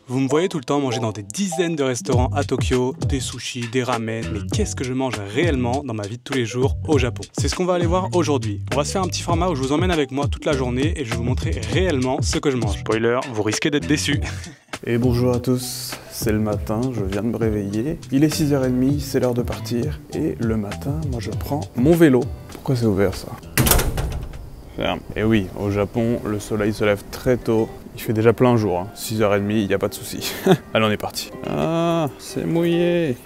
Vous me voyez tout le temps manger dans des dizaines de restaurants à Tokyo, des sushis, des ramen, mais qu'est-ce que je mange réellement dans ma vie de tous les jours au Japon? C'est ce qu'on va aller voir aujourd'hui. On va se faire un petit format où je vous emmène avec moi toute la journée et je vais vous montrer réellement ce que je mange. Spoiler, vous risquez d'être déçus. Et bonjour à tous, c'est le matin, je viens de me réveiller. Il est 6h30, c'est l'heure de partir. Et le matin, moi je prends mon vélo. Pourquoi c'est ouvert ça? Ferme. Et oui, au Japon, le soleil se lève très tôt. Il fait déjà plein jour, hein. 6h30, il n'y a pas de souci. Allez, on est parti. Ah, c'est mouillé.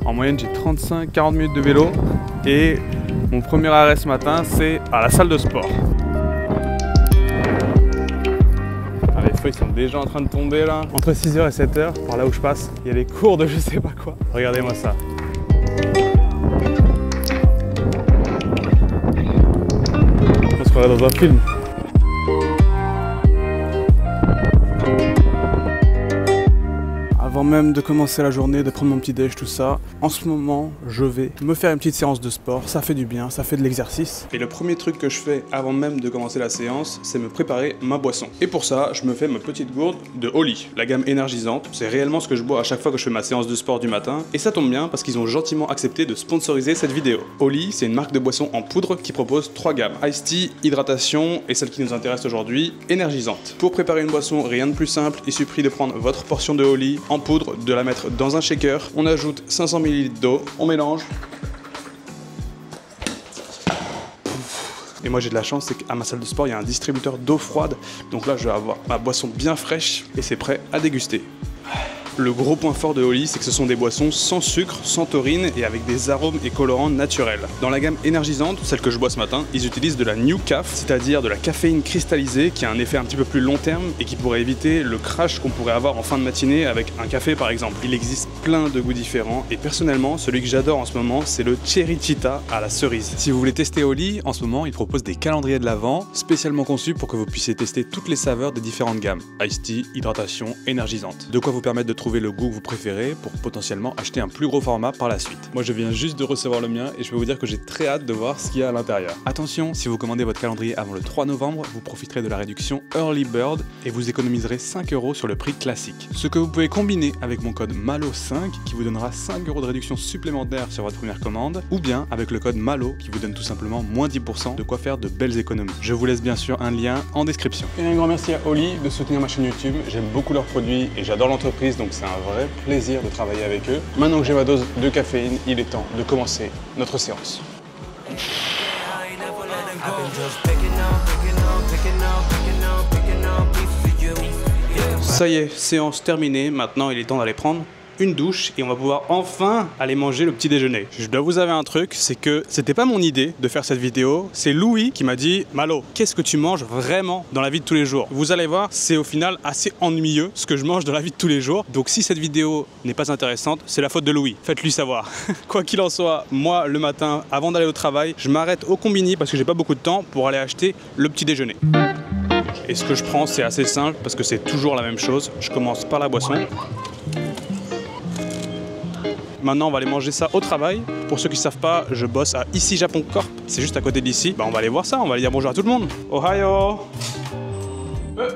En moyenne, j'ai 35-40 minutes de vélo. Et mon premier arrêt ce matin, c'est à la salle de sport. Les feuilles sont déjà en train de tomber là. Entre 6h et 7h, par là où je passe, il y a des cours de je sais pas quoi. Regardez-moi ça. On se croirait dans un film. Avant même de commencer la journée, de prendre mon petit déj, tout ça, en ce moment, je vais me faire une petite séance de sport. Ça fait du bien, ça fait de l'exercice. Et le premier truc que je fais avant même de commencer la séance, c'est me préparer ma boisson. Et pour ça, je me fais ma petite gourde de Oli, la gamme énergisante. C'est réellement ce que je bois à chaque fois que je fais ma séance de sport du matin. Et ça tombe bien parce qu'ils ont gentiment accepté de sponsoriser cette vidéo. Oli, c'est une marque de boisson en poudre qui propose 3 gammes. Iced tea, hydratation et celle qui nous intéresse aujourd'hui, énergisante. Pour préparer une boisson, rien de plus simple, il suffit de prendre votre portion de Oli en poudre, de la mettre dans un shaker, on ajoute 500 ml d'eau, on mélange. Et moi j'ai de la chance, c'est qu'à ma salle de sport il y a un distributeur d'eau froide, donc là je vais avoir ma boisson bien fraîche et c'est prêt à déguster. Le gros point fort de Oli, c'est que ce sont des boissons sans sucre, sans taurine et avec des arômes et colorants naturels. Dans la gamme énergisante, celle que je bois ce matin, ils utilisent de la New Caf, c'est-à-dire de la caféine cristallisée qui a un effet un petit peu plus long terme et qui pourrait éviter le crash qu'on pourrait avoir en fin de matinée avec un café par exemple. Il existe plein de goûts différents et personnellement, celui que j'adore en ce moment, c'est le Cherry Cheetah à la cerise. Si vous voulez tester Oli, en ce moment, ils proposent des calendriers de l'Avent spécialement conçus pour que vous puissiez tester toutes les saveurs des différentes gammes. Iced tea, hydratation, énergisante. De quoi vous permettre de trouver le goût que vous préférez pour potentiellement acheter un plus gros format par la suite. Moi je viens juste de recevoir le mien et je peux vous dire que j'ai très hâte de voir ce qu'il y a à l'intérieur. Attention, si vous commandez votre calendrier avant le 3 novembre, vous profiterez de la réduction Early Bird et vous économiserez 5 € sur le prix classique. Ce que vous pouvez combiner avec mon code MALO5 qui vous donnera 5 € de réduction supplémentaire sur votre première commande ou bien avec le code MALO qui vous donne tout simplement moins 10%, de quoi faire de belles économies. Je vous laisse bien sûr un lien en description. Et un grand merci à Oli de soutenir ma chaîne YouTube. J'aime beaucoup leurs produits et j'adore l'entreprise donc c'est un vrai plaisir de travailler avec eux. Maintenant que j'ai ma dose de caféine, il est temps de commencer notre séance. Ça y est, séance terminée. Maintenant, il est temps d'aller prendre une douche et on va pouvoir enfin aller manger le petit déjeuner. Je dois vous avouer un truc, c'est que c'était pas mon idée de faire cette vidéo, c'est Louis qui m'a dit « Malo, qu'est-ce que tu manges vraiment dans la vie de tous les jours ?» Vous allez voir, c'est au final assez ennuyeux ce que je mange dans la vie de tous les jours. Donc si cette vidéo n'est pas intéressante, c'est la faute de Louis. Faites-lui savoir. Quoi qu'il en soit, moi le matin, avant d'aller au travail, je m'arrête au combini parce que j'ai pas beaucoup de temps pour aller acheter le petit déjeuner. Et ce que je prends, c'est assez simple parce que c'est toujours la même chose. Je commence par la boisson. Maintenant, on va aller manger ça au travail. Pour ceux qui ne savent pas, je bosse à Ici Japon Corp. C'est juste à côté d'ici. Bah, on va aller voir ça, on va aller dire bonjour à tout le monde. Ohayo!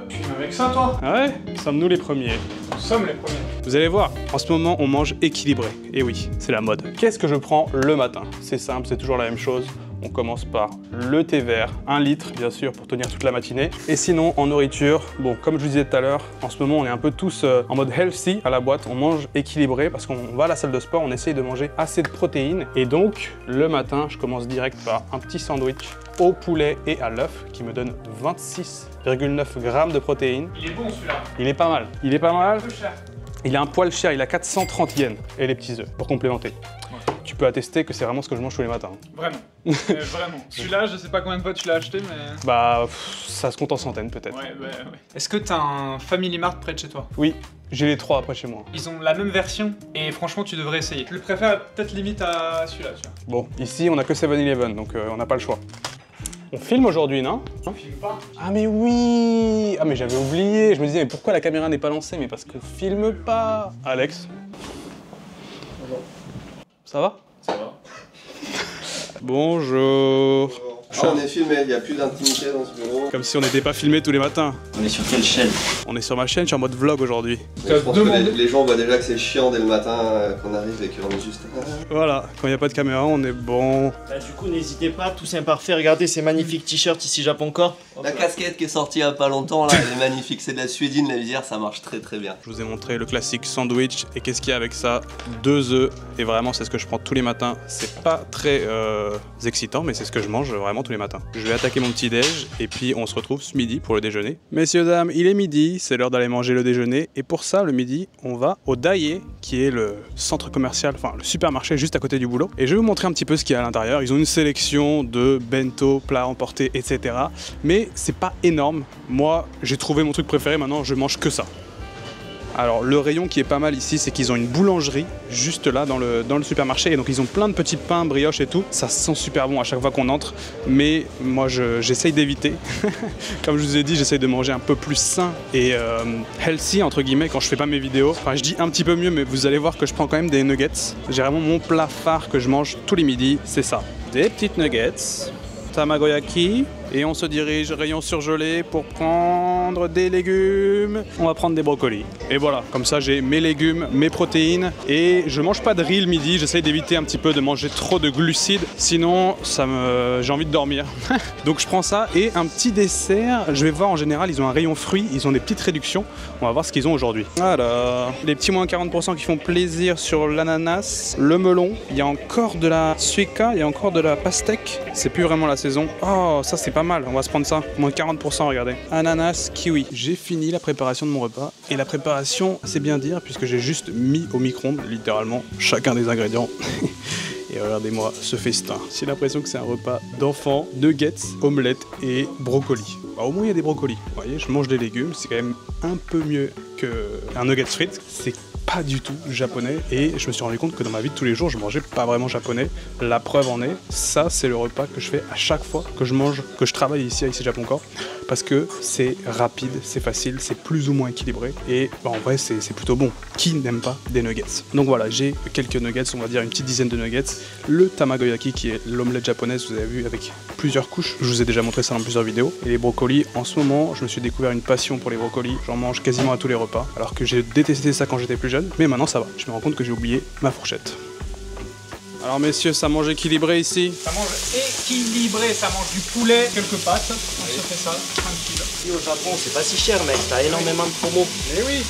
Tu viens avec ça, toi? Ah ouais, sommes-nous les premiers? Nous sommes les premiers. Vous allez voir, en ce moment, on mange équilibré. Et oui, c'est la mode. Qu'est-ce que je prends le matin? C'est simple, c'est toujours la même chose. On commence par le thé vert, 1 litre bien sûr pour tenir toute la matinée. Et sinon en nourriture, bon comme je vous disais tout à l'heure, en ce moment on est un peu tous en mode healthy à la boîte, on mange équilibré parce qu'on va à la salle de sport, on essaye de manger assez de protéines. Et donc le matin je commence direct par un petit sandwich au poulet et à l'œuf qui me donne 26,9 grammes de protéines. Il est bon celui-là. Il est pas mal. Il est pas mal. Un peu cher. Il est un poil cher, il a 430 yens et les petits œufs pour complémenter. Tu peux attester que c'est vraiment ce que je mange tous les matins. Vraiment. Vraiment. Celui-là, je sais pas combien de fois tu l'as acheté, mais... Bah, ça se compte en centaines peut-être. Ouais. Est-ce que t'as un Family Mart près de chez toi? Oui, j'ai les 3 après chez moi. Ils ont la même version et franchement, tu devrais essayer. Je le préfère peut-être limite à celui-là, tu vois. Bon, ici, on a que 7-Eleven, donc on n'a pas le choix. On filme aujourd'hui, non? On filme pas. Ah mais oui! Ah mais j'avais oublié, je me disais mais pourquoi la caméra n'est pas lancée? Mais parce qu'on filme pas! Alex? Bonjour. Ça va? Ça va? Bonjour. Ah, on est filmé, il n'y a plus d'intimité dans ce bureau. Comme si on n'était pas filmé tous les matins. On est sur quelle chaîne? On est sur ma chaîne, je suis en mode vlog aujourd'hui. Je pense que les gens voient déjà que c'est chiant dès le matin qu'on arrive et qu'on est juste... Voilà, quand il n'y a pas de caméra, on est bon. Bah, du coup, n'hésitez pas, tous imparfaits, regardez ces magnifiques t-shirts ici Japon Corps. La casquette qui est sortie il y a pas longtemps, là, elle est magnifique. C'est de la suédine, la visière, ça marche très très bien. Je vous ai montré le classique sandwich et qu'est-ce qu'il y a avec ça? 2 œufs et vraiment c'est ce que je prends tous les matins. C'est pas très excitant mais c'est ce que je mange vraiment tous les matins. Je vais attaquer mon petit déj et puis on se retrouve ce midi pour le déjeuner. Messieurs dames, il est midi, c'est l'heure d'aller manger le déjeuner et pour ça le midi on va au Daiei qui est le centre commercial, enfin le supermarché juste à côté du boulot et je vais vous montrer un petit peu ce qu'il y a à l'intérieur. Ils ont une sélection de bento, plats emportés, etc. Mais c'est pas énorme. Moi j'ai trouvé mon truc préféré, maintenant je mange que ça. Alors le rayon qui est pas mal ici, c'est qu'ils ont une boulangerie juste là dans le supermarché et donc ils ont plein de petits pains, brioches et tout. Ça sent super bon à chaque fois qu'on entre, mais moi j'essaye d'éviter. Comme je vous ai dit, j'essaye de manger un peu plus sain et healthy entre guillemets quand je fais pas mes vidéos. Enfin je dis un petit peu mieux, mais vous allez voir que je prends quand même des nuggets. J'ai vraiment mon plat phare que je mange tous les midis, c'est ça. Des petites nuggets, tamagoyaki. Et on se dirige rayon surgelé pour prendre des légumes. On va prendre des brocolis. Et voilà, comme ça j'ai mes légumes, mes protéines. Et je mange pas de riz le midi, j'essaye d'éviter un petit peu de manger trop de glucides. Sinon, j'ai envie de dormir. Donc je prends ça et un petit dessert. Je vais voir en général, ils ont un rayon fruits, ils ont des petites réductions. On va voir ce qu'ils ont aujourd'hui. Alors, les petits moins 40% qui font plaisir sur l'ananas, le melon. Il y a encore de la suica, il y a encore de la pastèque. C'est plus vraiment la saison. Oh, ça c'est pas mal, on va se prendre ça. Moins 40%, regardez. Ananas, kiwi. J'ai fini la préparation de mon repas. Et la préparation, c'est bien dire, puisque j'ai juste mis au micro-ondes, littéralement, chacun des ingrédients. Et regardez-moi ce festin. J'ai l'impression que c'est un repas d'enfants, nuggets, omelette et brocolis. Bah, au moins il y a des brocolis. Vous voyez, je mange des légumes, c'est quand même un peu mieux qu'un nugget frites. C'est pas du tout japonais et je me suis rendu compte que dans ma vie de tous les jours je mangeais pas vraiment japonais. La preuve en est, ça c'est le repas que je fais à chaque fois que je mange, que je travaille ici à IC Japon Corps, parce que c'est rapide, c'est facile, c'est plus ou moins équilibré et bah, en vrai c'est plutôt bon. Qui n'aime pas des nuggets? Donc voilà, j'ai quelques nuggets, on va dire une petite dizaine de nuggets, le tamagoyaki qui est l'omelette japonaise, vous avez vu, avec plusieurs couches, je vous ai déjà montré ça dans plusieurs vidéos, et les brocolis. En ce moment je me suis découvert une passion pour les brocolis, j'en mange quasiment à tous les repas, alors que j'ai détesté ça quand j'étais plus jeune, mais maintenant ça va, je me rends compte que j'ai oublié ma fourchette. Alors messieurs, ça mange équilibré ici? Ça mange équilibré, ça mange du poulet, quelques pâtes, on se fait ça, tranquille. Ici au Japon, c'est pas si cher mec, t'as énormément de promos. Mais oui.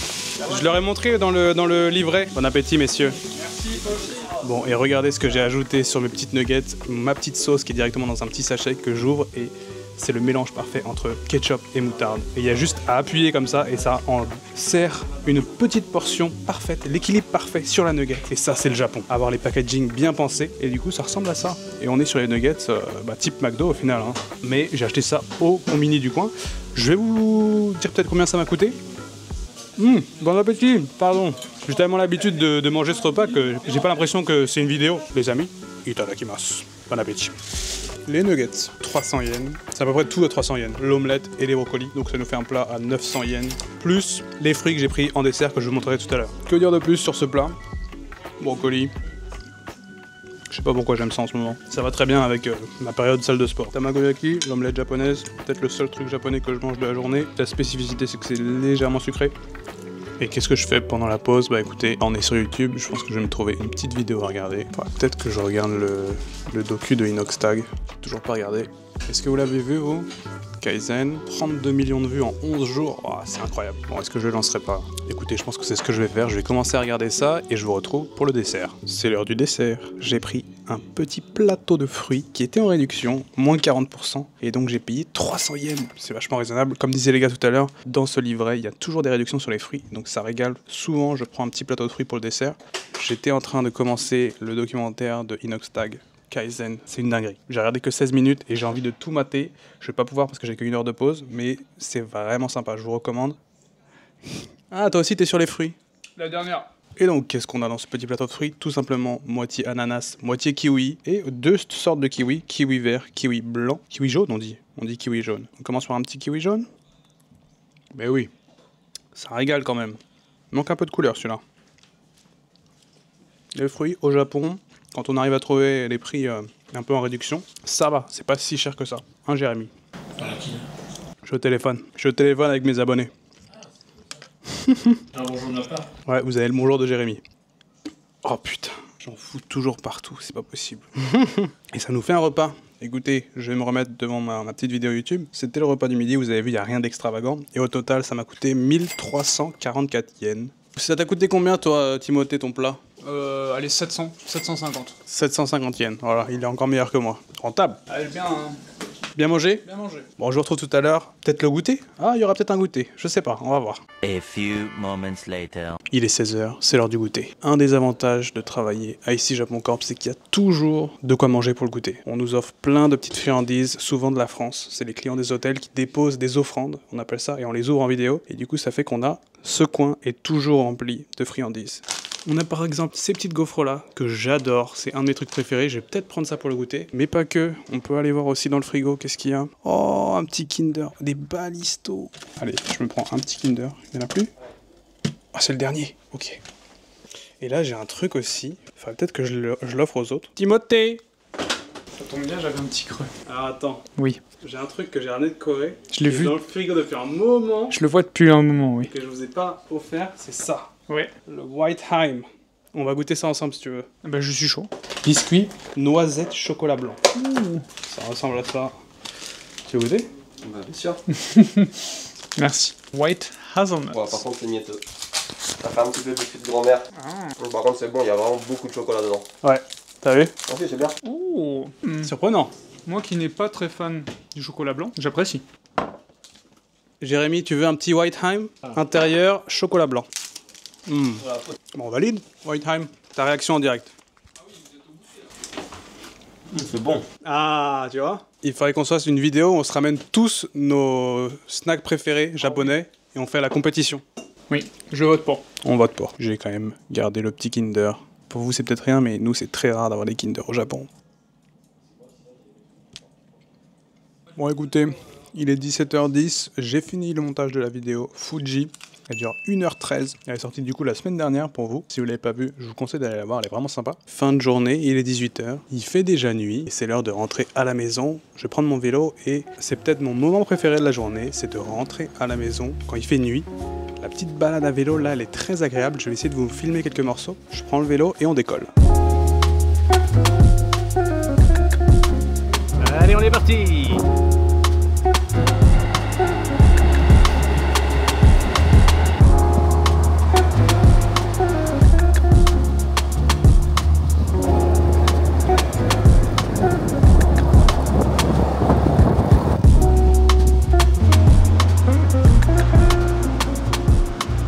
Je leur ai montré dans le livret. Bon appétit messieurs. Merci, toi aussi. Bon, et regardez ce que j'ai ajouté sur mes petites nuggets, ma petite sauce qui est directement dans un petit sachet que j'ouvre et c'est le mélange parfait entre ketchup et moutarde. Et il y a juste à appuyer comme ça et ça en sert une petite portion parfaite, l'équilibre parfait sur la nugget. Et ça c'est le Japon, avoir les packaging bien pensés et du coup ça ressemble à ça. Et on est sur les nuggets type McDo au final, hein. Mais j'ai acheté ça au combini du coin. Je vais vous dire peut-être combien ça m'a coûté. Bon appétit, pardon. J'ai tellement l'habitude de manger ce repas que j'ai pas l'impression que c'est une vidéo. Les amis, itadakimasu. Bon appétit. Les nuggets, 300 yens. C'est à peu près tout à 300 yens. L'omelette et les brocolis. Donc ça nous fait un plat à 900 yens. Plus les fruits que j'ai pris en dessert que je vous montrerai tout à l'heure. Que dire de plus sur ce plat? Brocoli. Je sais pas pourquoi j'aime ça en ce moment. Ça va très bien avec ma période salle de sport. Tamagoyaki, l'omelette japonaise. Peut-être le seul truc japonais que je mange de la journée. La spécificité c'est que c'est légèrement sucré. Et qu'est-ce que je fais pendant la pause? Bah écoutez, on est sur YouTube, je pense que je vais me trouver une petite vidéo à regarder. Enfin, peut-être que je regarde le docu de Inoxtag. Toujours pas regardé. Est-ce que vous l'avez vu vous? Kaizen, 32 millions de vues en 11 jours, oh, c'est incroyable. Bon, est-ce que je le lancerai pas? Écoutez, je pense que c'est ce que je vais faire, je vais commencer à regarder ça et je vous retrouve pour le dessert. C'est l'heure du dessert. J'ai pris un petit plateau de fruits qui était en réduction, moins 40%, et donc j'ai payé 300 yens. C'est vachement raisonnable. Comme disaient les gars tout à l'heure, dans ce livret, il y a toujours des réductions sur les fruits, donc ça régale. Souvent, je prends un petit plateau de fruits pour le dessert. J'étais en train de commencer le documentaire de Inoxtag. Kaizen, c'est une dinguerie. J'ai regardé que 16 minutes et j'ai envie de tout mater. Je vais pas pouvoir parce que j'ai qu'une heure de pause, mais c'est vraiment sympa, je vous recommande. Ah, toi aussi t'es sur les fruits? La dernière. Et donc, qu'est-ce qu'on a dans ce petit plateau de fruits? Tout simplement moitié ananas, moitié kiwi, et deux sortes de kiwi, kiwi vert, kiwi blanc, kiwi jaune on dit kiwi jaune. On commence par un petit kiwi jaune? Mais oui, ça régale quand même. Il manque un peu de couleur celui-là. Les fruits au Japon, Quand on arrive à trouver les prix un peu en réduction, ça va, c'est pas si cher que ça. Hein, Jérémy? Je suis au téléphone. Je suis au téléphone avec mes abonnés. Un bonjour de ma part. Ouais, vous avez le bonjour de Jérémy. Oh putain, j'en fous toujours partout, c'est pas possible. Et ça nous fait un repas. Écoutez, je vais me remettre devant ma petite vidéo YouTube. C'était le repas du midi, vous avez vu, il n'y a rien d'extravagant. Et au total, ça m'a coûté 1344 yens. Ça t'a coûté combien, toi, Timothée, ton plat? Allez, 750. 750 yens, voilà, il est encore meilleur que moi. Rentable. Allez, bien, hein. Bien mangé? Bien mangé. Bon, je vous retrouve tout à l'heure. Peut-être le goûter? Ah, il y aura peut-être un goûter. Je sais pas, on va voir. A few moments later. Il est 16h, c'est l'heure du goûter. Un des avantages de travailler à Ici Japon Corp, c'est qu'il y a toujours de quoi manger pour le goûter. On nous offre plein de petites friandises, souvent de la France. C'est les clients des hôtels qui déposent des offrandes, on appelle ça, et on les ouvre en vidéo. Et du coup, ça fait qu'on a ce coin est toujours rempli de friandises. On a par exemple ces petites gaufres là que j'adore, c'est un de mes trucs préférés, je vais peut-être prendre ça pour le goûter. Mais pas que, on peut aller voir aussi dans le frigo qu'est-ce qu'il y a. Oh, un petit Kinder, des balistos. Allez, je me prends un petit Kinder, il n'y en a plus? Ah, c'est le dernier, ok. Et là j'ai un truc aussi, il faudrait peut-être que je l'offre aux autres. Timothée! Ça tombe bien, j'avais un petit creux. Ah attends, Oui. j'ai un truc que j'ai ramené de Corée. Je l'ai qui est vu. dans le frigo depuis un moment. Je le vois depuis un moment, oui. Que je vous ai pas offert, c'est ça. Ouais. Le White Heim. On va goûter ça ensemble si tu veux. Bah, je suis chaud. Biscuit, noisette, chocolat blanc. Ça ressemble à ça. Tu veux goûter? Bah, bien sûr. Merci. White Hazelnut. Bon, par contre, c'est mieteux. Ça fait un petit peu biscuit de grand-mère. Par contre, c'est bon, il y a vraiment beaucoup de chocolat dedans. Ouais. T'as vu? Ok, c'est bien. Oh. Surprenant. Moi qui n'ai pas très fan du chocolat blanc, j'apprécie. Jérémy, tu veux un petit White Heim? Intérieur, chocolat blanc. Bon, on valide. White Heim. Ta réaction en direct. C'est bon. Ah, tu vois? Il faudrait qu'on se fasse une vidéo où on se ramène tous nos snacks préférés japonais et on fait la compétition. Oui, je vote pour. On vote pour. J'ai quand même gardé le petit Kinder. Pour vous, c'est peut-être rien, mais nous, c'est très rare d'avoir des Kinder au Japon. Bon, écoutez, il est 17h10. J'ai fini le montage de la vidéo Fuji. Elle dure 1h13. Elle est sortie du coup la semaine dernière pour vous. Si vous ne l'avez pas vue, je vous conseille d'aller la voir, elle est vraiment sympa. Fin de journée, il est 18h. Il fait déjà nuit et c'est l'heure de rentrer à la maison. Je vais prendre mon vélo et c'est peut-être mon moment préféré de la journée, c'est de rentrer à la maison quand il fait nuit. La petite balade à vélo là, elle est très agréable. Je vais essayer de vous filmer quelques morceaux. Je prends le vélo et on décolle. Allez, on est parti.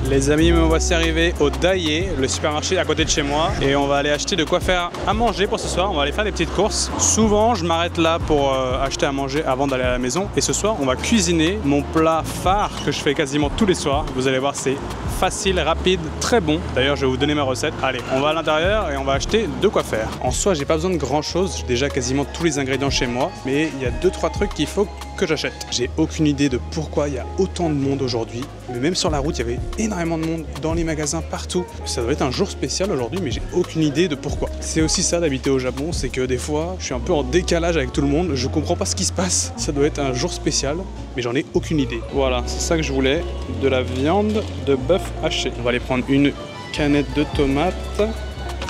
Les amis, me voici arrivé au Daiei, le supermarché à côté de chez moi. Et on va aller acheter de quoi faire à manger pour ce soir. On va aller faire des petites courses. Souvent, je m'arrête là pour acheter à manger avant d'aller à la maison. Et ce soir, on va cuisiner mon plat phare que je fais quasiment tous les soirs. Vous allez voir, c'est facile, rapide, très bon. D'ailleurs, je vais vous donner ma recette. Allez, on va à l'intérieur et on va acheter de quoi faire. En soi, j'ai pas besoin de grand chose. J'ai déjà quasiment tous les ingrédients chez moi. Mais il y a 2-3 trucs qu'il faut que j'achète. J'ai aucune idée de pourquoi il y a autant de monde aujourd'hui. Mais même sur la route, il y avait énormément de monde dans les magasins partout. Ça doit être un jour spécial aujourd'hui, mais j'ai aucune idée de pourquoi. C'est aussi ça d'habiter au Japon, c'est que des fois, je suis un peu en décalage avec tout le monde. Je comprends pas ce qui se passe. Ça doit être un jour spécial, mais j'en ai aucune idée. Voilà, c'est ça que je voulais. De la viande de bœuf haché. On va aller prendre une canette de tomates.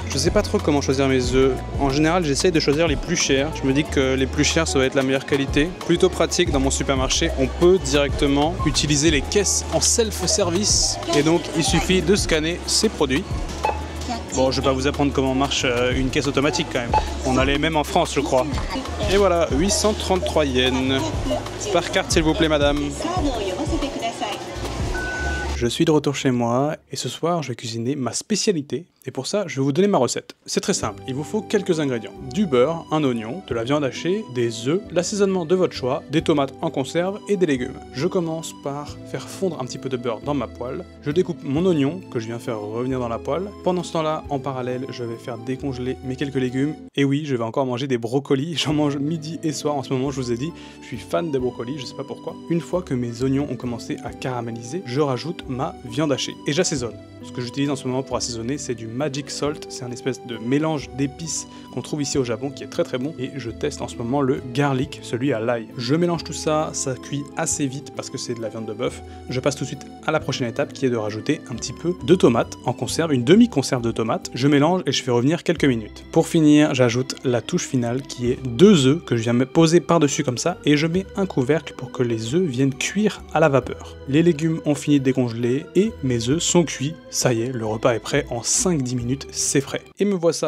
Je sais pas trop comment choisir mes œufs. En général, j'essaye de choisir les plus chers. Je me dis que les plus chers, ça va être la meilleure qualité. Plutôt pratique dans mon supermarché. On peut directement utiliser les caisses en self-service. Et donc, il suffit de scanner ces produits. Bon, je vais pas vous apprendre comment marche une caisse automatique quand même. On a les mêmes en France, je crois. Et voilà, 833 yens. Par carte, s'il vous plaît, madame. Je suis de retour chez moi et ce soir je vais cuisiner ma spécialité et pour ça je vais vous donner ma recette. C'est très simple, il vous faut quelques ingrédients. Du beurre, un oignon, de la viande hachée, des œufs, l'assaisonnement de votre choix, des tomates en conserve et des légumes. Je commence par faire fondre un petit peu de beurre dans ma poêle. Je découpe mon oignon que je viens faire revenir dans la poêle. Pendant ce temps-là, en parallèle, je vais faire décongeler mes quelques légumes. Et oui, je vais encore manger des brocolis. J'en mange midi et soir en ce moment, je vous ai dit. Je suis fan des brocolis, je sais pas pourquoi. Une fois que mes oignons ont commencé à caraméliser, je rajoute ma viande hachée et j'assaisonne. Ce que j'utilise en ce moment pour assaisonner, c'est du Magic Salt, c'est un espèce de mélange d'épices qu'on trouve ici au Japon qui est très très bon, et je teste en ce moment le garlic, celui à l'ail. Je mélange tout ça, ça cuit assez vite parce que c'est de la viande de bœuf. Je passe tout de suite à la prochaine étape qui est de rajouter un petit peu de tomates en conserve, une demi-conserve de tomates. Je mélange et je fais revenir quelques minutes. Pour finir, j'ajoute la touche finale qui est 2 œufs que je viens me poser par-dessus comme ça, et je mets un couvercle pour que les œufs viennent cuire à la vapeur. Les légumes ont fini de décongeler et mes œufs sont cuits. Ça y est, le repas est prêt en 5-10 minutes, c'est frais. Et me voici,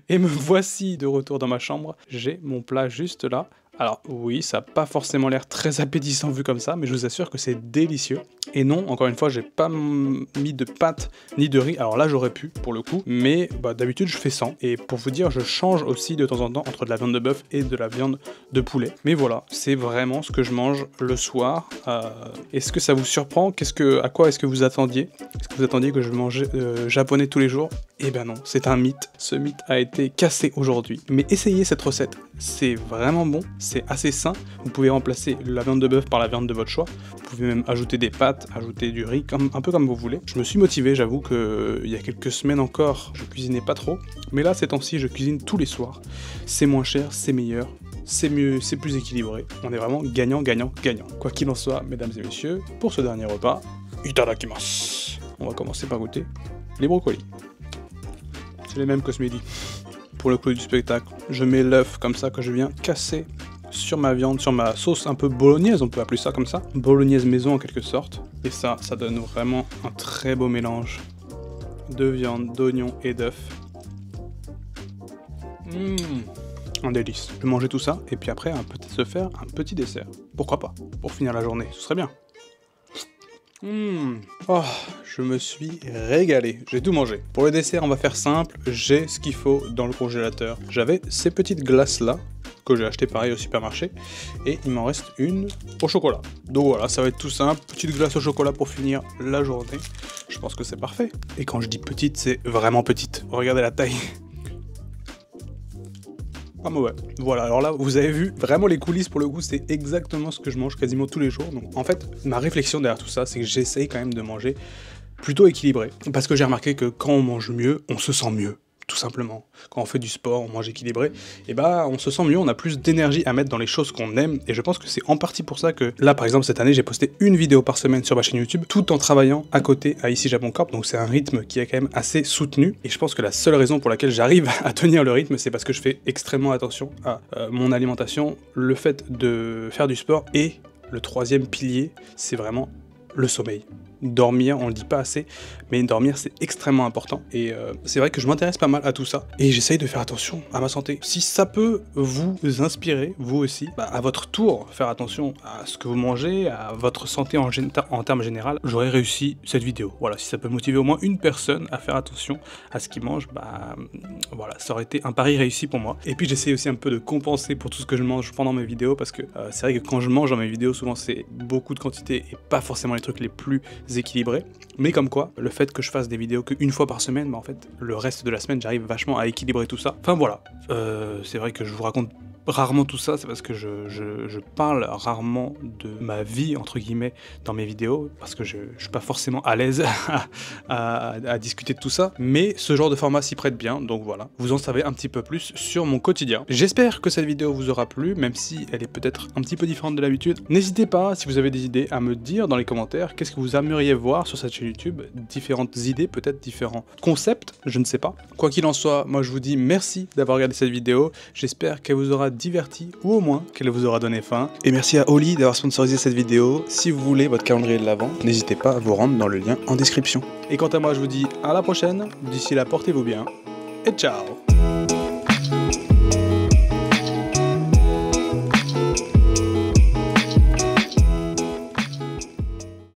et me voici de retour dans ma chambre. J'ai mon plat juste là. Alors oui, ça n'a pas forcément l'air très appétissant vu comme ça, mais je vous assure que c'est délicieux. Et non, encore une fois, j'ai pas mis de pâtes ni de riz. Alors là, j'aurais pu pour le coup, mais d'habitude je fais sans. Et pour vous dire, je change aussi de temps en temps entre de la viande de bœuf et de la viande de poulet. Mais voilà, c'est vraiment ce que je mange le soir. Est-ce que ça vous surprend? À quoi est-ce que vous attendiez? Est-ce que vous attendiez que je mangeais japonais tous les jours? Eh ben non, c'est un mythe. Ce mythe a été cassé aujourd'hui. Mais essayez cette recette, c'est vraiment bon. C'est assez sain, vous pouvez remplacer la viande de bœuf par la viande de votre choix, vous pouvez même ajouter des pâtes, ajouter du riz, un peu comme vous voulez. Je me suis motivé, j'avoue qu'il y a quelques semaines encore, je cuisinais pas trop, mais là ces temps-ci je cuisine tous les soirs. C'est moins cher, c'est meilleur, c'est mieux, c'est plus équilibré, on est vraiment gagnant, gagnant, gagnant. Quoi qu'il en soit, mesdames et messieurs, pour ce dernier repas, itadakimasu. On va commencer par goûter les brocolis. C'est les mêmes que ce midi. Pour le clou du spectacle, je mets l'œuf comme ça que je viens casser sur ma viande, sur ma sauce un peu bolognaise, on peut appeler ça comme ça, bolognaise maison en quelque sorte. Et ça donne vraiment un très beau mélange de viande, d'oignons et d'œufs. Un délice. Je vais manger tout ça et puis après peut-être se faire un petit dessert. Pourquoi pas? Pour finir la journée, ce serait bien. Oh, je me suis régalé, j'ai tout mangé. Pour le dessert, on va faire simple, j'ai ce qu'il faut dans le congélateur. J'avais ces petites glaces là, que j'ai acheté pareil au supermarché, et il m'en reste une au chocolat. Donc voilà, ça va être tout simple, petite glace au chocolat pour finir la journée. Je pense que c'est parfait. Et quand je dis petite, c'est vraiment petite. Regardez la taille. Pas mauvais. Voilà, alors là, vous avez vu, vraiment les coulisses pour le coup, c'est exactement ce que je mange quasiment tous les jours. Donc en fait, ma réflexion derrière tout ça, c'est que j'essaye quand même de manger plutôt équilibré. Parce que j'ai remarqué que quand on mange mieux, on se sent mieux. Tout simplement. Quand on fait du sport, on mange équilibré, et on se sent mieux, on a plus d'énergie à mettre dans les choses qu'on aime, et je pense que c'est en partie pour ça que, là par exemple cette année, j'ai posté une vidéo par semaine sur ma chaîne YouTube, tout en travaillant à côté à Ici Japon Corp, donc c'est un rythme qui est quand même assez soutenu, et je pense que la seule raison pour laquelle j'arrive à tenir le rythme, c'est parce que je fais extrêmement attention à mon alimentation, le fait de faire du sport, et le troisième pilier, c'est vraiment le sommeil. Dormir, on le dit pas assez, mais dormir c'est extrêmement important, et c'est vrai que je m'intéresse pas mal à tout ça, et j'essaye de faire attention à ma santé. Si ça peut vous inspirer, vous aussi, à votre tour, faire attention à ce que vous mangez, à votre santé en termes général, j'aurais réussi cette vidéo. Voilà, si ça peut motiver au moins une personne à faire attention à ce qu'il mange, voilà, ça aurait été un pari réussi pour moi. Et puis j'essaie aussi un peu de compenser pour tout ce que je mange pendant mes vidéos, parce que c'est vrai que quand je mange dans mes vidéos, souvent c'est beaucoup de quantité et pas forcément les trucs les plus équilibré, mais comme quoi, le fait que je fasse des vidéos qu'une fois par semaine, en fait, le reste de la semaine, j'arrive vachement à équilibrer tout ça. Enfin voilà, c'est vrai que je vous raconte rarement tout ça, c'est parce que je parle rarement de ma vie, entre guillemets, dans mes vidéos, parce que je suis pas forcément à l'aise à discuter de tout ça, mais ce genre de format s'y prête bien, donc voilà, vous en savez un petit peu plus sur mon quotidien. J'espère que cette vidéo vous aura plu, même si elle est peut-être un petit peu différente de l'habitude. N'hésitez pas, si vous avez des idées, à me dire dans les commentaires qu'est-ce que vous aimeriez voir sur cette chaîne YouTube, différentes idées, peut-être différents concepts, je ne sais pas. Quoi qu'il en soit, moi je vous dis merci d'avoir regardé cette vidéo, j'espère qu'elle vous aura diverti, ou au moins qu'elle vous aura donné faim. Et merci à Oli d'avoir sponsorisé cette vidéo. Si vous voulez votre calendrier de l'Avent, n'hésitez pas à vous rendre dans le lien en description. Et quant à moi, je vous dis à la prochaine. D'ici là, portez-vous bien. Et ciao!